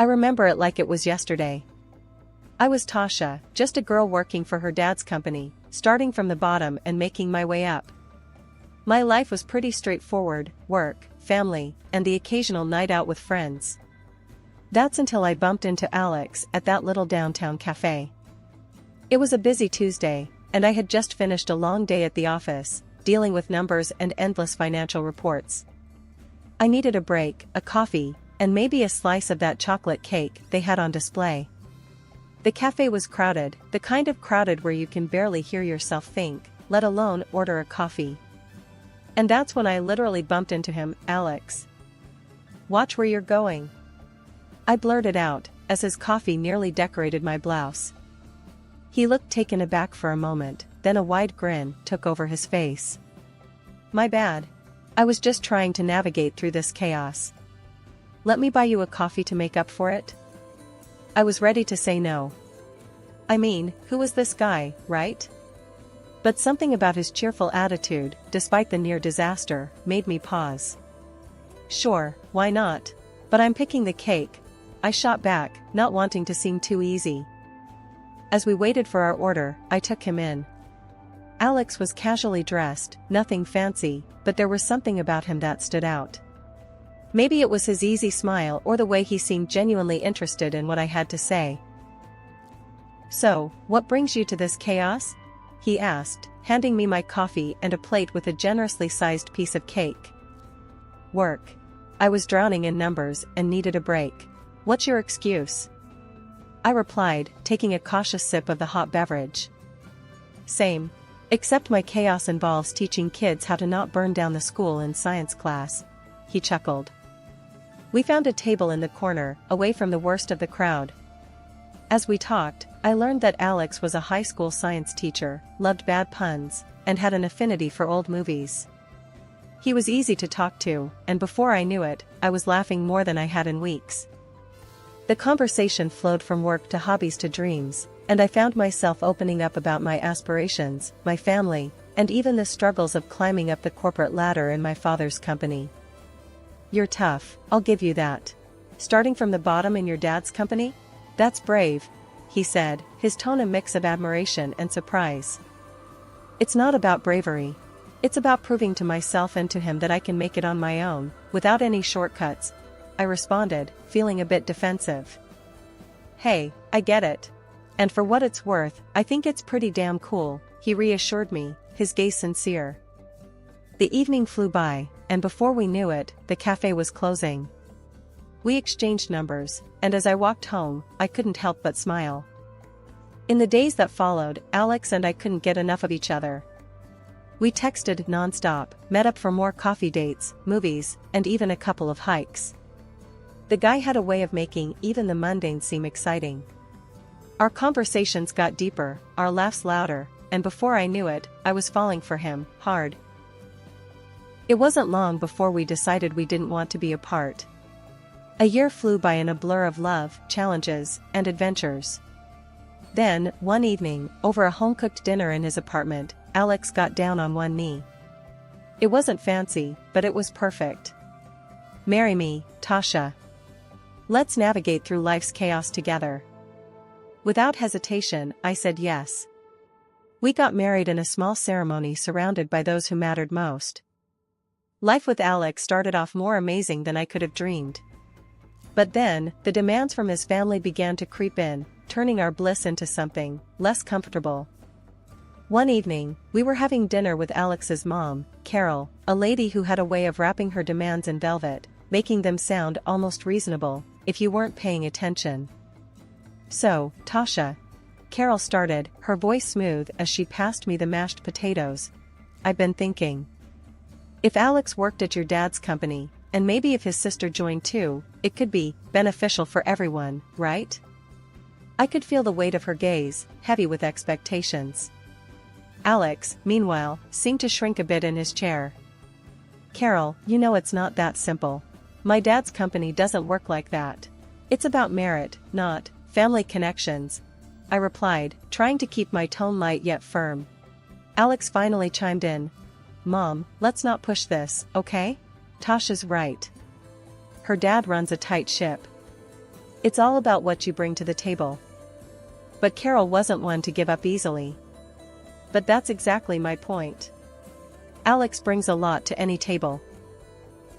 I remember it like it was yesterday. I was Tasha, just a girl working for her dad's company, starting from the bottom and making my way up. My life was pretty straightforward: work, family, and the occasional night out with friends. That's until I bumped into Alex at that little downtown cafe. It was a busy Tuesday, and I had just finished a long day at the office, dealing with numbers and endless financial reports. I needed a break, a coffee, and maybe a slice of that chocolate cake they had on display. The cafe was crowded, the kind of crowded where you can barely hear yourself think, let alone order a coffee. And that's when I literally bumped into him. "Alex. Watch where you're going," I blurted out, as his coffee nearly decorated my blouse. He looked taken aback for a moment, then a wide grin took over his face. "My bad. I was just trying to navigate through this chaos. Let me buy you a coffee to make up for it?" I was ready to say no. I mean, who was this guy, right? But something about his cheerful attitude, despite the near disaster, made me pause. "Sure, why not? But I'm picking the cake," I shot back, not wanting to seem too easy. As we waited for our order, I took him in. Alex was casually dressed, nothing fancy, but there was something about him that stood out. Maybe it was his easy smile or the way he seemed genuinely interested in what I had to say. "So, what brings you to this chaos?" he asked, handing me my coffee and a plate with a generously sized piece of cake. "Work. I was drowning in numbers and needed a break. What's your excuse?" I replied, taking a cautious sip of the hot beverage. "Same. Except my chaos involves teaching kids how to not burn down the school in science class," he chuckled. We found a table in the corner, away from the worst of the crowd. As we talked, I learned that Alex was a high school science teacher, loved bad puns, and had an affinity for old movies. He was easy to talk to, and before I knew it, I was laughing more than I had in weeks. The conversation flowed from work to hobbies to dreams, and I found myself opening up about my aspirations, my family, and even the struggles of climbing up the corporate ladder in my father's company. "You're tough, I'll give you that. Starting from the bottom in your dad's company? That's brave," he said, his tone a mix of admiration and surprise. "It's not about bravery. It's about proving to myself and to him that I can make it on my own, without any shortcuts," I responded, feeling a bit defensive. "Hey, I get it. And for what it's worth, I think it's pretty damn cool," he reassured me, his gaze sincere. The evening flew by, and before we knew it, the cafe was closing. We exchanged numbers, and as I walked home, I couldn't help but smile. In the days that followed, Alex and I couldn't get enough of each other. We texted non-stop, met up for more coffee dates, movies, and even a couple of hikes. The guy had a way of making even the mundane seem exciting. Our conversations got deeper, our laughs louder, and before I knew it, I was falling for him, hard. It wasn't long before we decided we didn't want to be apart. A year flew by in a blur of love, challenges, and adventures. Then, one evening, over a home-cooked dinner in his apartment, Alex got down on one knee. It wasn't fancy, but it was perfect. "Marry me, Tasha. Let's navigate through life's chaos together." Without hesitation, I said yes. We got married in a small ceremony surrounded by those who mattered most. Life with Alex started off more amazing than I could have dreamed. But then, the demands from his family began to creep in, turning our bliss into something less comfortable. One evening, we were having dinner with Alex's mom, Carol, a lady who had a way of wrapping her demands in velvet, making them sound almost reasonable, if you weren't paying attention. "So, Tasha," Carol started, her voice smooth as she passed me the mashed potatoes, "I've been thinking. If Alex worked at your dad's company, and maybe if his sister joined too, it could be beneficial for everyone, right?" I could feel the weight of her gaze, heavy with expectations. Alex, meanwhile, seemed to shrink a bit in his chair. "Carol, you know it's not that simple. My dad's company doesn't work like that. It's about merit, not family connections," I replied, trying to keep my tone light yet firm. Alex finally chimed in. "Mom, let's not push this, okay? Tasha's right. Her dad runs a tight ship. It's all about what you bring to the table. But Carol wasn't one to give up easily. But that's exactly my point. Alex brings a lot to any table.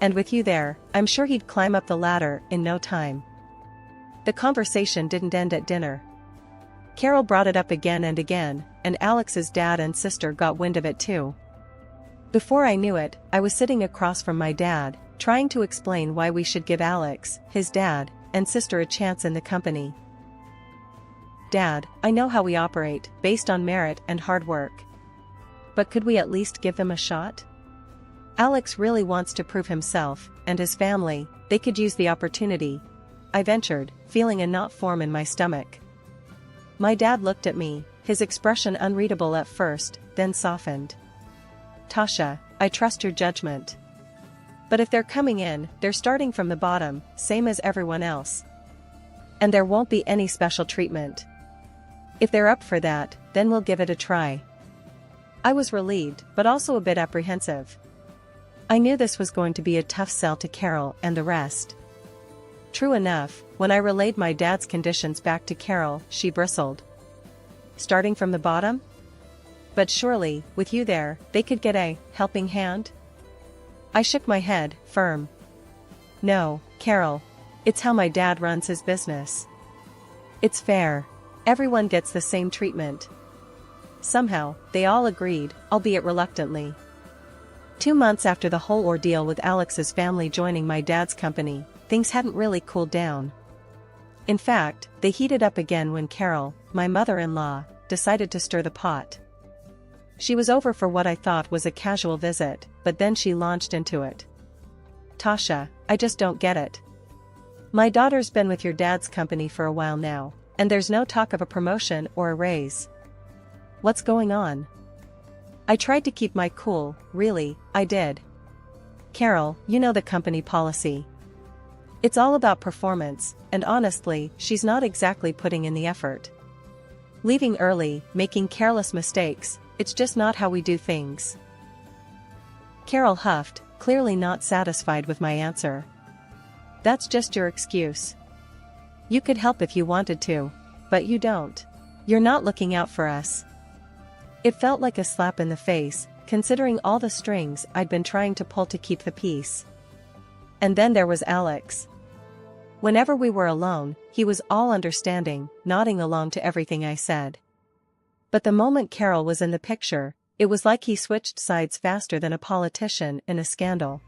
And with you there, I'm sure he'd climb up the ladder in no time. The conversation didn't end at dinner. Carol brought it up again and again, and Alex's dad and sister got wind of it too. Before I knew it, I was sitting across from my dad, trying to explain why we should give Alex, his dad, and sister a chance in the company. Dad, I know how we operate, based on merit and hard work. But could we at least give them a shot? Alex really wants to prove himself, and his family, they could use the opportunity. I ventured, feeling a knot form in my stomach. My dad looked at me, his expression unreadable at first, then softened. Tasha, I trust your judgment. But if they're coming in, they're starting from the bottom, same as everyone else. And there won't be any special treatment. If they're up for that, then we'll give it a try. I was relieved, but also a bit apprehensive. I knew this was going to be a tough sell to Carol and the rest. True enough, when I relayed my dad's conditions back to Carol, she bristled. Starting from the bottom? But surely, with you there, they could get a helping hand? I shook my head, firm. No, Carol. It's how my dad runs his business. It's fair. Everyone gets the same treatment. Somehow, they all agreed, albeit reluctantly. 2 months after the whole ordeal with Alex's family joining my dad's company, things hadn't really cooled down. In fact, they heated up again when Carol, my mother-in-law, decided to stir the pot. She was over for what I thought was a casual visit, but then she launched into it. Tasha, I just don't get it. My daughter's been with your dad's company for a while now, and there's no talk of a promotion or a raise. What's going on? I tried to keep my cool, really, I did. Carol, you know the company policy. It's all about performance, and honestly, she's not exactly putting in the effort. Leaving early, making careless mistakes, it's just not how we do things. Carol huffed, clearly not satisfied with my answer. That's just your excuse. You could help if you wanted to, but you don't. You're not looking out for us. It felt like a slap in the face, considering all the strings I'd been trying to pull to keep the peace. And then there was Alex. Whenever we were alone, he was all understanding, nodding along to everything I said. But the moment Carol was in the picture, it was like he switched sides faster than a politician in a scandal.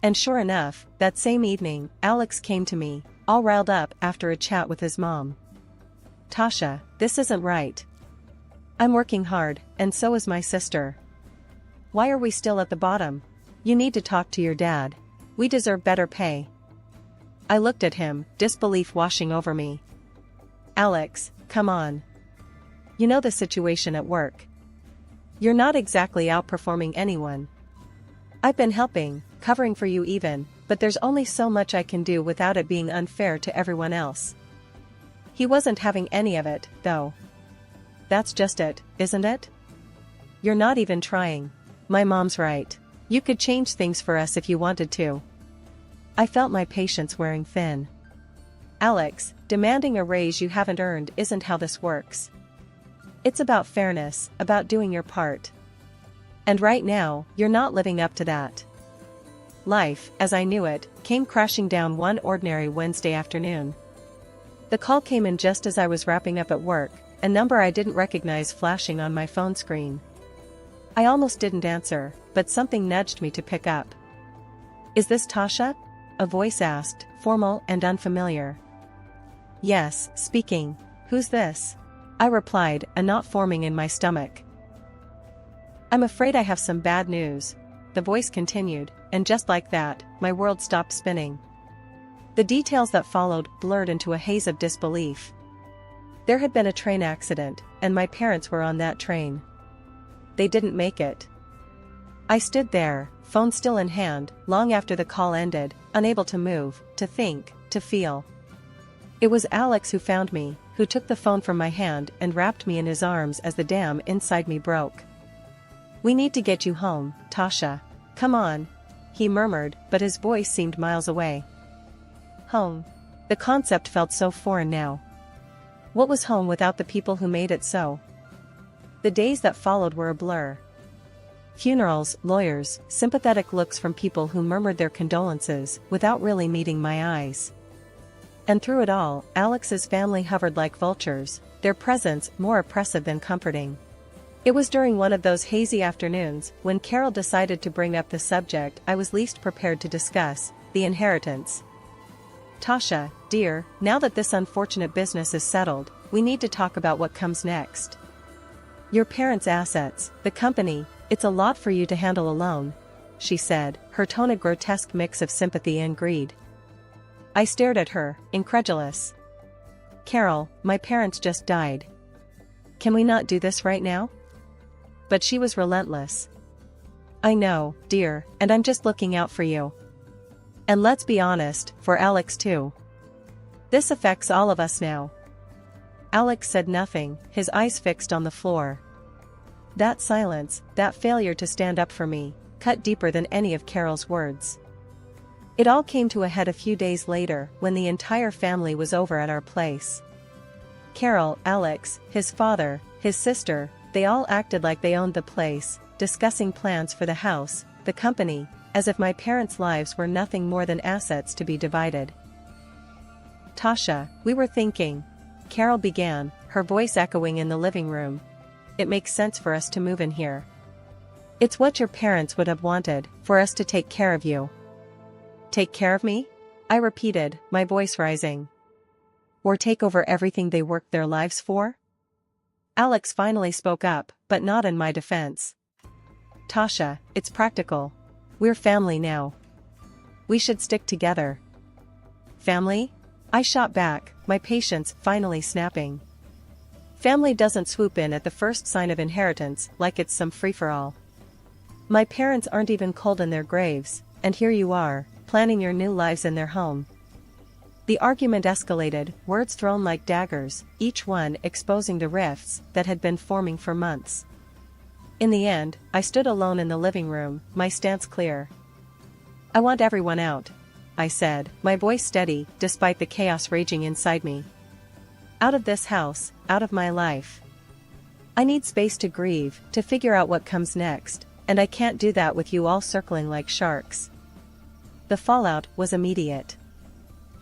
And sure enough, that same evening, Alex came to me, all riled up after a chat with his mom. Tasha, this isn't right. I'm working hard, and so is my sister. Why are we still at the bottom? You need to talk to your dad. We deserve better pay. I looked at him, disbelief washing over me. Alex, come on. You know the situation at work. You're not exactly outperforming anyone. I've been helping, covering for you even, but there's only so much I can do without it being unfair to everyone else. He wasn't having any of it, though. That's just it, isn't it? You're not even trying. My mom's right. You could change things for us if you wanted to. I felt my patience wearing thin. Alex, demanding a raise you haven't earned isn't how this works. It's about fairness, about doing your part. And right now, you're not living up to that. Life, as I knew it, came crashing down one ordinary Wednesday afternoon. The call came in just as I was wrapping up at work, a number I didn't recognize flashing on my phone screen. I almost didn't answer, but something nudged me to pick up. Is this Tasha? A voice asked, formal and unfamiliar. Yes, speaking. Who's this? I replied, a knot forming in my stomach. I'm afraid I have some bad news, the voice continued, and just like that, my world stopped spinning. The details that followed blurred into a haze of disbelief. There had been a train accident, and my parents were on that train. They didn't make it. I stood there, phone still in hand, long after the call ended, unable to move, to think, to feel. It was Alex who found me, who took the phone from my hand and wrapped me in his arms as the dam inside me broke. We need to get you home, Tasha. Come on, he murmured, but his voice seemed miles away. Home. The concept felt so foreign now. What was home without the people who made it so? The days that followed were a blur. Funerals, lawyers, sympathetic looks from people who murmured their condolences without really meeting my eyes. And through it all, Alex's family hovered like vultures, their presence more oppressive than comforting. It was during one of those hazy afternoons when Carol decided to bring up the subject I was least prepared to discuss, the inheritance. "Tasha, dear, now that this unfortunate business is settled, we need to talk about what comes next. Your parents' assets, the company, it's a lot for you to handle alone," she said, her tone a grotesque mix of sympathy and greed. I stared at her, incredulous. "Carol, my parents just died. Can we not do this right now?" But she was relentless. "I know, dear, and I'm just looking out for you. And let's be honest, for Alex too. This affects all of us now." Alex said nothing, his eyes fixed on the floor. That silence, that failure to stand up for me, cut deeper than any of Carol's words. It all came to a head a few days later when the entire family was over at our place. Carol, Alex, his father, his sister, they all acted like they owned the place, discussing plans for the house, the company, as if my parents' lives were nothing more than assets to be divided. "Tasha, we were thinking," Carol began, her voice echoing in the living room. "It makes sense for us to move in here. It's what your parents would have wanted, for us to take care of you." "Take care of me?" I repeated, my voice rising. "Or take over everything they worked their lives for?" Alex finally spoke up, but not in my defense. "Tasha, it's practical. We're family now. We should stick together." "Family?" I shot back, my patience finally snapping. Family doesn't swoop in at the first sign of inheritance like it's some free-for-all. My parents aren't even cold in their graves, and here you are, planning your new lives in their home. The argument escalated, words thrown like daggers, each one exposing the rifts that had been forming for months. In the end, I stood alone in the living room, my stance clear. "I want everyone out," I said, my voice steady, despite the chaos raging inside me. "Out of this house, out of my life. I need space to grieve, to figure out what comes next, and I can't do that with you all circling like sharks." The fallout was immediate.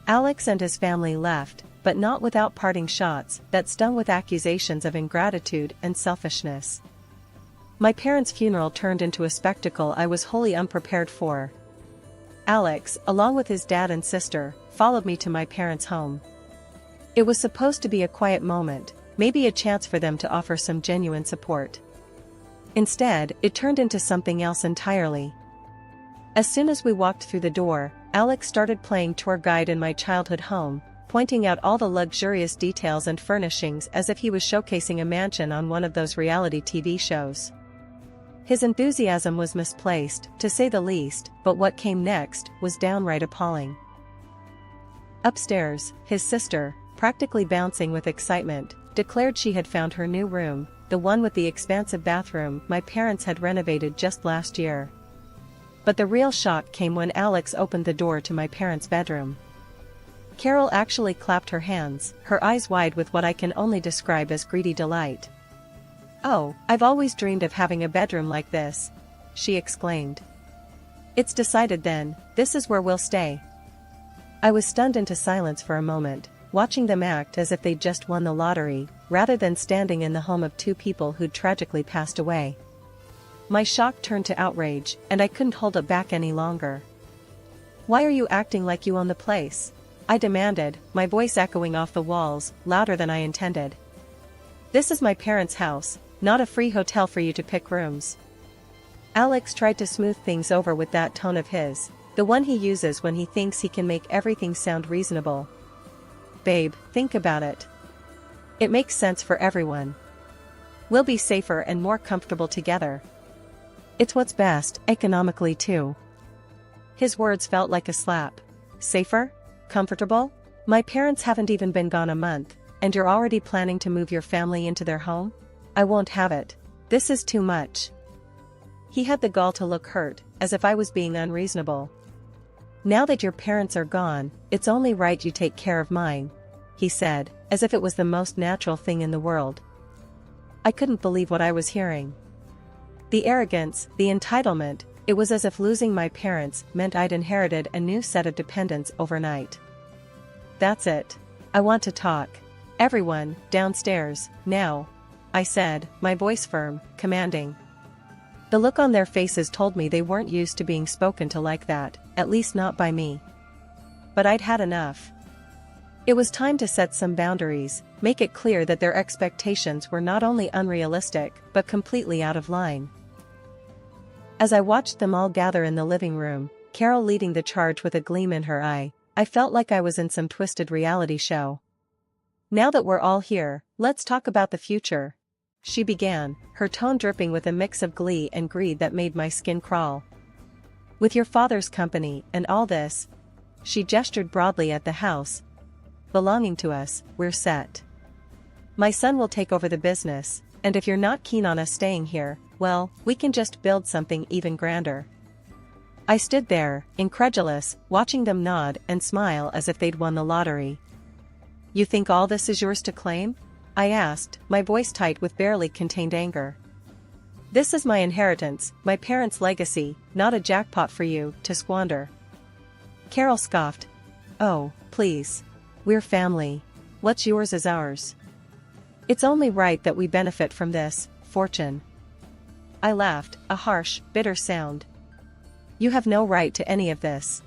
Alex and his family left, but not without parting shots that stung with accusations of ingratitude and selfishness. My parents' funeral turned into a spectacle I was wholly unprepared for. Alex, along with his dad and sister, followed me to my parents' home. It was supposed to be a quiet moment, maybe a chance for them to offer some genuine support. Instead, it turned into something else entirely. As soon as we walked through the door, Alex started playing tour guide in my childhood home, pointing out all the luxurious details and furnishings as if he was showcasing a mansion on one of those reality TV shows. His enthusiasm was misplaced, to say the least, but what came next was downright appalling. Upstairs, his sister, practically bouncing with excitement, declared she had found her new room, the one with the expansive bathroom my parents had renovated just last year. But the real shock came when Alex opened the door to my parents' bedroom. Carol actually clapped her hands, her eyes wide with what I can only describe as greedy delight. "Oh, I've always dreamed of having a bedroom like this," she exclaimed. "It's decided then, this is where we'll stay." I was stunned into silence for a moment, watching them act as if they'd just won the lottery, rather than standing in the home of two people who'd tragically passed away. My shock turned to outrage, and I couldn't hold it back any longer. "Why are you acting like you own the place?" I demanded, my voice echoing off the walls, louder than I intended. "This is my parents' house, not a free hotel for you to pick rooms." Alex tried to smooth things over with that tone of his, the one he uses when he thinks he can make everything sound reasonable. "Babe, think about it. It makes sense for everyone. We'll be safer and more comfortable together. It's what's best, economically too." His words felt like a slap. Safer? Comfortable? My parents haven't even been gone a month, and you're already planning to move your family into their home? I won't have it. This is too much. He had the gall to look hurt, as if I was being unreasonable. "Now that your parents are gone, it's only right you take care of mine," he said, as if it was the most natural thing in the world. I couldn't believe what I was hearing. The arrogance, the entitlement, it was as if losing my parents meant I'd inherited a new set of dependents overnight. "That's it. I want to talk. Everyone, downstairs, now," I said, my voice firm, commanding. The look on their faces told me they weren't used to being spoken to like that, at least not by me. But I'd had enough. It was time to set some boundaries, make it clear that their expectations were not only unrealistic but completely out of line. As I watched them all gather in the living room, Carol leading the charge with a gleam in her eye, I felt like I was in some twisted reality show. "Now that we're all here, let's talk about the future," she began, her tone dripping with a mix of glee and greed that made my skin crawl. "With your father's company and all this," she gestured broadly at the house, "belonging to us, we're set. My son will take over the business, and if you're not keen on us staying here, well, we can just build something even grander." I stood there, incredulous, watching them nod and smile as if they'd won the lottery. "You think all this is yours to claim?" I asked, my voice tight with barely contained anger. "This is my inheritance, my parents' legacy, not a jackpot for you to squander." Carol scoffed. "Oh, please. We're family. What's yours is ours. It's only right that we benefit from this fortune." I laughed, a harsh, bitter sound. "You have no right to any of this.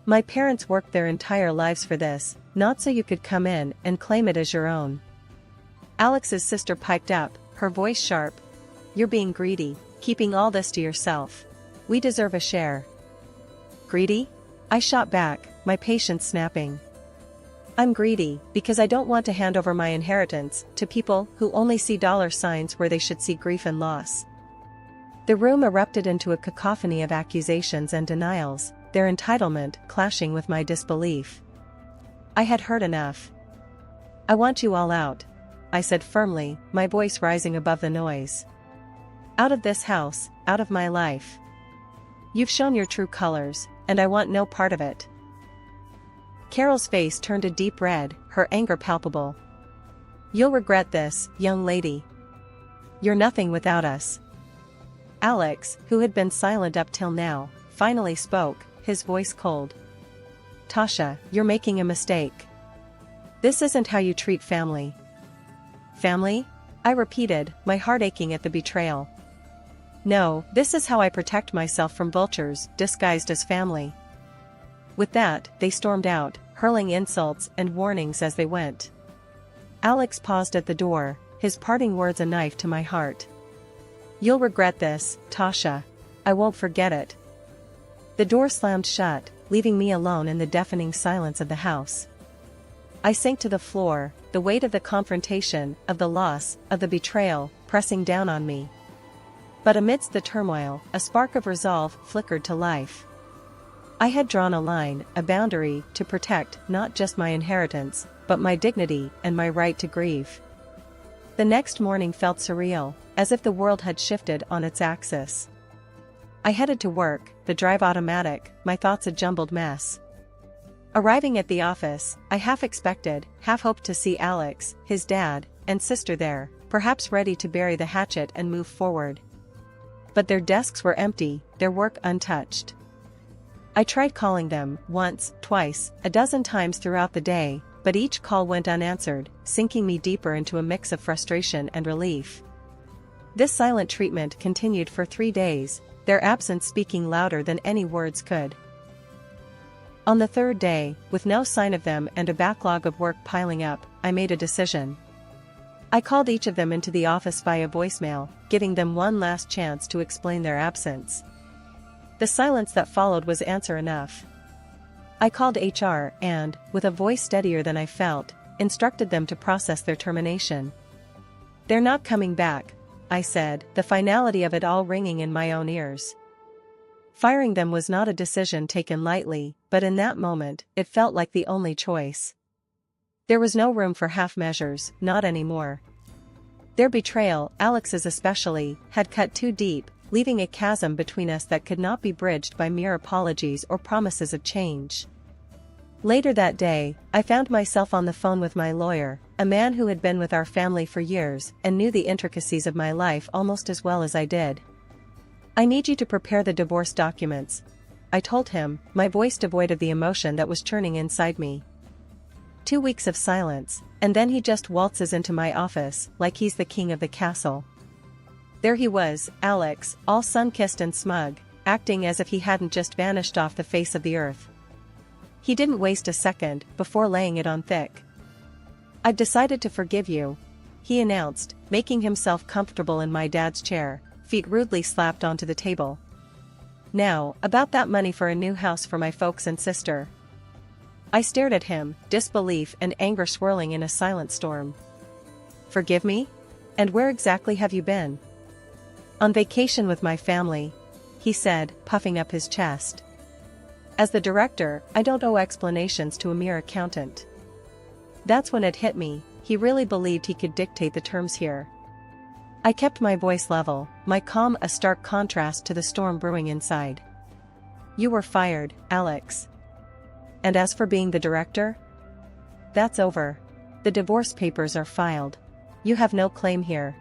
My parents worked their entire lives for this, not so you could come in and claim it as your own." Alex's sister piped up, her voice sharp. "You're being greedy, keeping all this to yourself. We deserve a share." "Greedy?" I shot back, my patience snapping. "I'm greedy because I don't want to hand over my inheritance to people who only see dollar signs where they should see grief and loss." The room erupted into a cacophony of accusations and denials, their entitlement clashing with my disbelief. I had heard enough. "I want you all out," I said firmly, my voice rising above the noise. "Out of this house, out of my life. You've shown your true colors, and I want no part of it." Carol's face turned a deep red, her anger palpable. "You'll regret this, young lady. You're nothing without us." Alex, who had been silent up till now, finally spoke, his voice cold. "Tasha, you're making a mistake. This isn't how you treat family." "Family?" I repeated, my heart aching at the betrayal. "No, this is how I protect myself from vultures disguised as family." With that, they stormed out, hurling insults and warnings as they went. Alex paused at the door, his parting words a knife to my heart. "You'll regret this, Tasha. I won't forget it." The door slammed shut, leaving me alone in the deafening silence of the house. I sank to the floor, the weight of the confrontation, of the loss, of the betrayal, pressing down on me. But amidst the turmoil, a spark of resolve flickered to life. I had drawn a line, a boundary, to protect not just my inheritance, but my dignity and my right to grieve. The next morning felt surreal, as if the world had shifted on its axis. I headed to work, the drive automatic, my thoughts a jumbled mess. Arriving at the office, I half expected, half hoped to see Alex, his dad, and sister there, perhaps ready to bury the hatchet and move forward. But their desks were empty, their work untouched. I tried calling them, once, twice, a dozen times throughout the day, but each call went unanswered, sinking me deeper into a mix of frustration and relief. This silent treatment continued for 3 days, their absence speaking louder than any words could. On the 3rd day, with no sign of them and a backlog of work piling up, I made a decision. I called each of them into the office via voicemail, giving them one last chance to explain their absence. The silence that followed was answer enough. I called HR and, with a voice steadier than I felt, instructed them to process their termination. "They're not coming back," I said, the finality of it all ringing in my own ears. Firing them was not a decision taken lightly, but in that moment, it felt like the only choice. There was no room for half measures, not anymore. Their betrayal, Alex's especially, had cut too deep, leaving a chasm between us that could not be bridged by mere apologies or promises of change. Later that day, I found myself on the phone with my lawyer, a man who had been with our family for years and knew the intricacies of my life almost as well as I did. "I need you to prepare the divorce documents," I told him, my voice devoid of the emotion that was churning inside me. 2 weeks of silence, and then he just waltzes into my office like he's the king of the castle. There he was, Alex, all sun-kissed and smug, acting as if he hadn't just vanished off the face of the earth. He didn't waste a second before laying it on thick. "I've decided to forgive you," he announced, making himself comfortable in my dad's chair, feet rudely slapped onto the table. "Now, about that money for a new house for my folks and sister." I stared at him, disbelief and anger swirling in a silent storm. "Forgive me? And where exactly have you been?" "On vacation with my family," he said, puffing up his chest. "As the director, I don't owe explanations to a mere accountant." That's when it hit me, he really believed he could dictate the terms here. I kept my voice level, my calm a stark contrast to the storm brewing inside. "You were fired, Alex. And as for being the director? That's over. The divorce papers are filed. You have no claim here.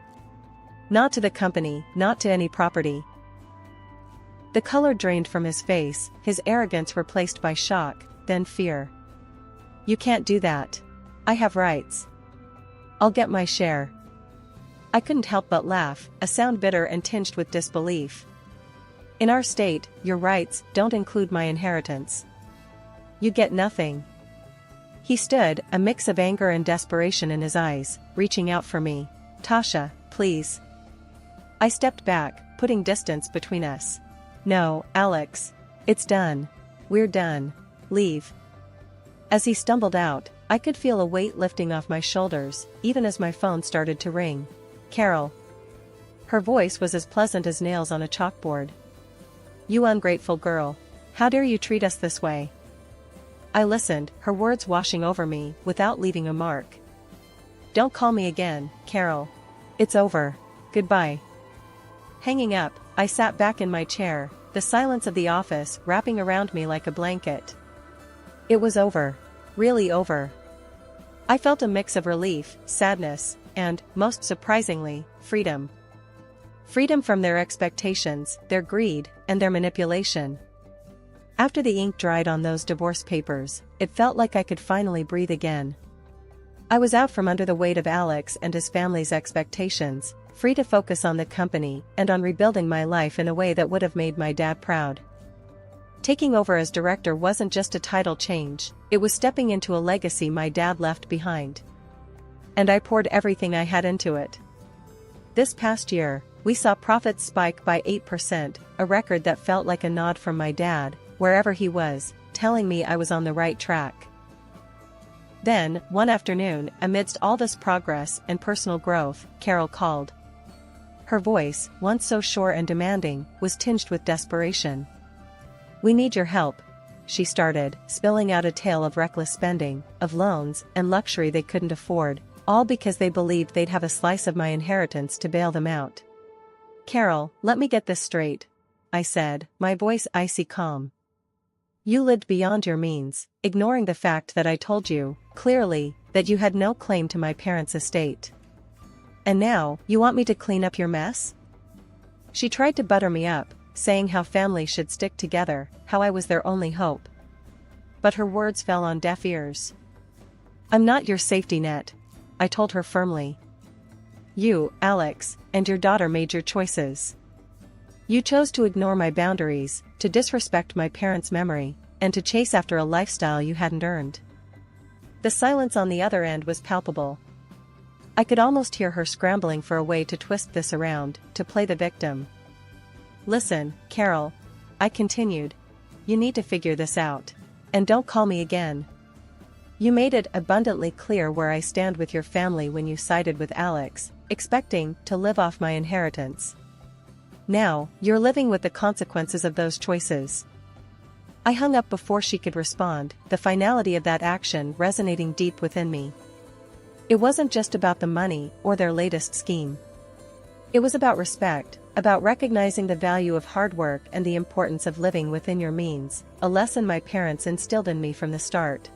Not to the company, not to any property." The color drained from his face, his arrogance replaced by shock, then fear. "You can't do that. I have rights. I'll get my share." I couldn't help but laugh, a sound bitter and tinged with disbelief. "In our state, your rights don't include my inheritance. You get nothing." He stood, a mix of anger and desperation in his eyes, reaching out for me. "Tasha, please." I stepped back, putting distance between us. "No, Alex. It's done. We're done. Leave." As he stumbled out, I could feel a weight lifting off my shoulders, even as my phone started to ring. "Carol." Her voice was as pleasant as nails on a chalkboard. "You ungrateful girl. How dare you treat us this way?" I listened, her words washing over me, without leaving a mark. "Don't call me again, Carol. It's over. Goodbye." Hanging up, I sat back in my chair, the silence of the office wrapping around me like a blanket. It was over. Really over. I felt a mix of relief, sadness, and, most surprisingly, freedom. Freedom from their expectations, their greed, and their manipulation. After the ink dried on those divorce papers, it felt like I could finally breathe again. I was out from under the weight of Alex and his family's expectations, free to focus on the company and on rebuilding my life in a way that would have made my dad proud. Taking over as director wasn't just a title change, it was stepping into a legacy my dad left behind. And I poured everything I had into it. This past year, we saw profits spike by 8%, a record that felt like a nod from my dad, wherever he was, telling me I was on the right track. Then, one afternoon, amidst all this progress and personal growth, Carol called. Her voice, once so sure and demanding, was tinged with desperation. "We need your help," she started, spilling out a tale of reckless spending, of loans, and luxury they couldn't afford, all because they believed they'd have a slice of my inheritance to bail them out. "Carol, let me get this straight," I said, my voice icy calm. "You lived beyond your means, ignoring the fact that I told you, clearly, that you had no claim to my parents' estate. And now, you want me to clean up your mess?" She tried to butter me up, saying how families should stick together, how I was their only hope. But her words fell on deaf ears. "I'm not your safety net," I told her firmly. "You, Alex, and your daughter made your choices. You chose to ignore my boundaries, to disrespect my parents' memory, and to chase after a lifestyle you hadn't earned." The silence on the other end was palpable. I could almost hear her scrambling for a way to twist this around, to play the victim. "Listen, Carol," I continued. "You need to figure this out. And don't call me again. You made it abundantly clear where I stand with your family when you sided with Alex, expecting to live off my inheritance. Now, you're living with the consequences of those choices." I hung up before she could respond, the finality of that action resonating deep within me. It wasn't just about the money or their latest scheme. It was about respect, about recognizing the value of hard work and the importance of living within your means, a lesson my parents instilled in me from the start.